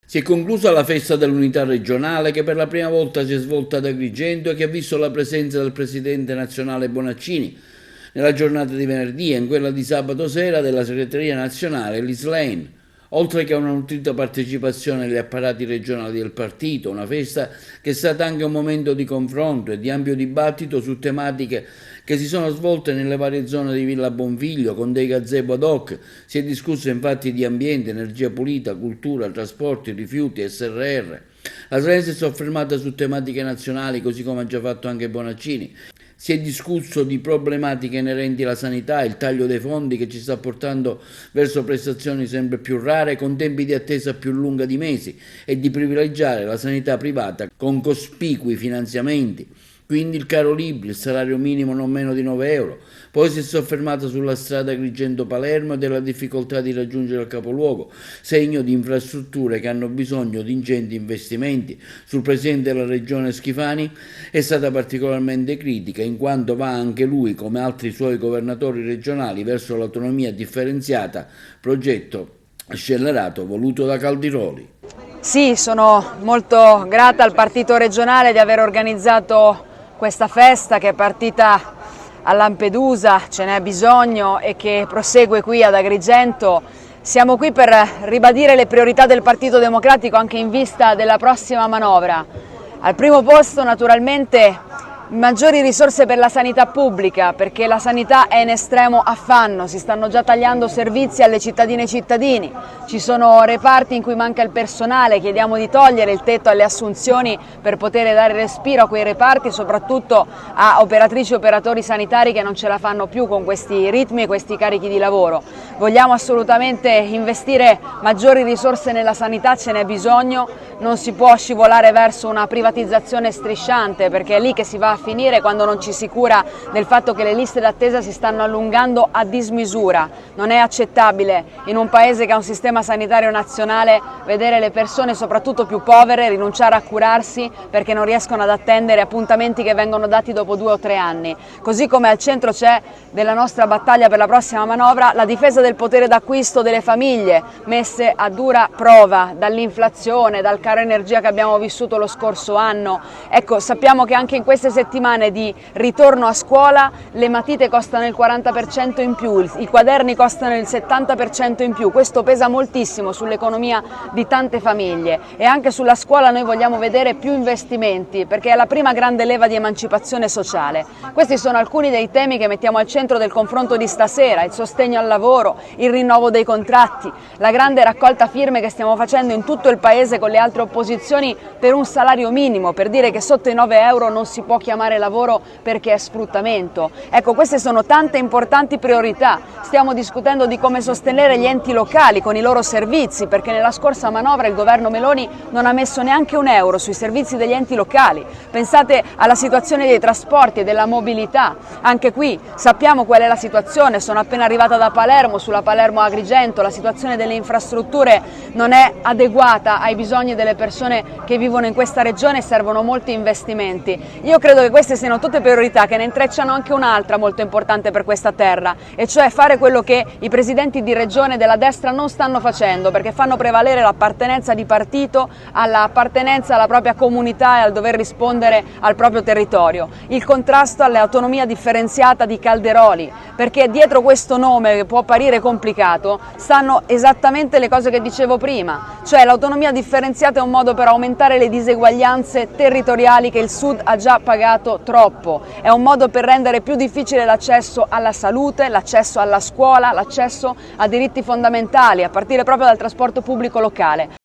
Si è conclusa la festa dell'unità regionale che per la prima volta si è svolta ad Agrigento e che ha visto la presenza del presidente nazionale Bonaccini nella giornata di venerdì e in quella di sabato sera della segreteria nazionale Liz Lane, oltre che a una nutrita partecipazione agli apparati regionali del partito, una festa che è stata anche un momento di confronto e di ampio dibattito su tematiche che si sono svolte nelle varie zone di Villa Bonfiglio con dei gazebo ad hoc. Si è discusso infatti di ambiente, energia pulita, cultura, trasporti, rifiuti, SRR. La Srl si è soffermata su tematiche nazionali, così come ha già fatto anche Bonaccini. Si è discusso di problematiche inerenti alla sanità, il taglio dei fondi che ci sta portando verso prestazioni sempre più rare con tempi di attesa più lunga di mesi e di privilegiare la sanità privata con cospicui finanziamenti. Quindi il caro libri, il salario minimo non meno di 9 euro. Poi si è soffermata sulla strada Agrigento-Palermo e della difficoltà di raggiungere il capoluogo, segno di infrastrutture che hanno bisogno di ingenti investimenti. Sul presidente della regione Schifani è stata particolarmente critica, in quanto va anche lui, come altri suoi governatori regionali, verso l'autonomia differenziata, progetto scellerato voluto da Caldiroli. Sì, sono molto grata al partito regionale di aver organizzato questa festa che è partita a Lampedusa, ce n'è bisogno, e che prosegue qui ad Agrigento. Siamo qui per ribadire le priorità del Partito Democratico anche in vista della prossima manovra. Al primo posto naturalmente maggiori risorse per la sanità pubblica, perché la sanità è in estremo affanno, si stanno già tagliando servizi alle cittadine e cittadini, ci sono reparti in cui manca il personale, chiediamo di togliere il tetto alle assunzioni per poter dare respiro a quei reparti, soprattutto a operatrici e operatori sanitari che non ce la fanno più con questi ritmi e questi carichi di lavoro. Vogliamo assolutamente investire maggiori risorse nella sanità, ce n'è bisogno, non si può scivolare verso una privatizzazione strisciante, perché è lì che si va a finire quando non ci si cura del fatto che le liste d'attesa si stanno allungando a dismisura. Non è accettabile in un paese che ha un sistema sanitario nazionale vedere le persone, soprattutto più povere, rinunciare a curarsi perché non riescono ad attendere appuntamenti che vengono dati dopo 2 o 3 anni. Così come al centro c'è della nostra battaglia per la prossima manovra la difesa del potere d'acquisto delle famiglie, messe a dura prova dall'inflazione, dal caro energia che abbiamo vissuto lo scorso anno. Ecco, sappiamo che anche in queste settimane di ritorno a scuola le matite costano il 40% in più, i quaderni costano il 70% in più, questo pesa moltissimo sull'economia di tante famiglie, e anche sulla scuola noi vogliamo vedere più investimenti perché è la prima grande leva di emancipazione sociale. Questi sono alcuni dei temi che mettiamo al centro del confronto di stasera: il sostegno al lavoro, il rinnovo dei contratti, la grande raccolta firme che stiamo facendo in tutto il paese con le altre opposizioni per un salario minimo, per dire che sotto i 9 euro non si può chiamare lavoro perché è sfruttamento. Ecco, queste sono tante importanti priorità. Stiamo discutendo di come sostenere gli enti locali con i loro servizi, perché nella scorsa manovra il governo Meloni non ha messo neanche un euro sui servizi degli enti locali. Pensate alla situazione dei trasporti e della mobilità. Anche qui sappiamo qual è la situazione, sono appena arrivata da Palermo, sulla Palermo-Agrigento, la situazione delle infrastrutture non è adeguata ai bisogni delle persone che vivono in questa regione e servono molti investimenti. Io credo che queste siano tutte priorità che ne intrecciano anche un'altra molto importante per questa terra, e cioè fare quello che i presidenti di regione della destra non stanno facendo, perché fanno prevalere l'appartenenza di partito all'appartenenza alla propria comunità e al dover rispondere al proprio territorio. Il contrasto all'autonomia differenziata di Calderoli, perché dietro questo nome che può apparire complicato stanno esattamente le cose che dicevo prima, cioè l'autonomia differenziata è un modo per aumentare le diseguaglianze territoriali che il Sud ha già pagato troppo, è un modo per rendere più difficile l'accesso alla salute, l'accesso alla scuola, l'accesso a diritti fondamentali, a partire proprio dal trasporto pubblico locale.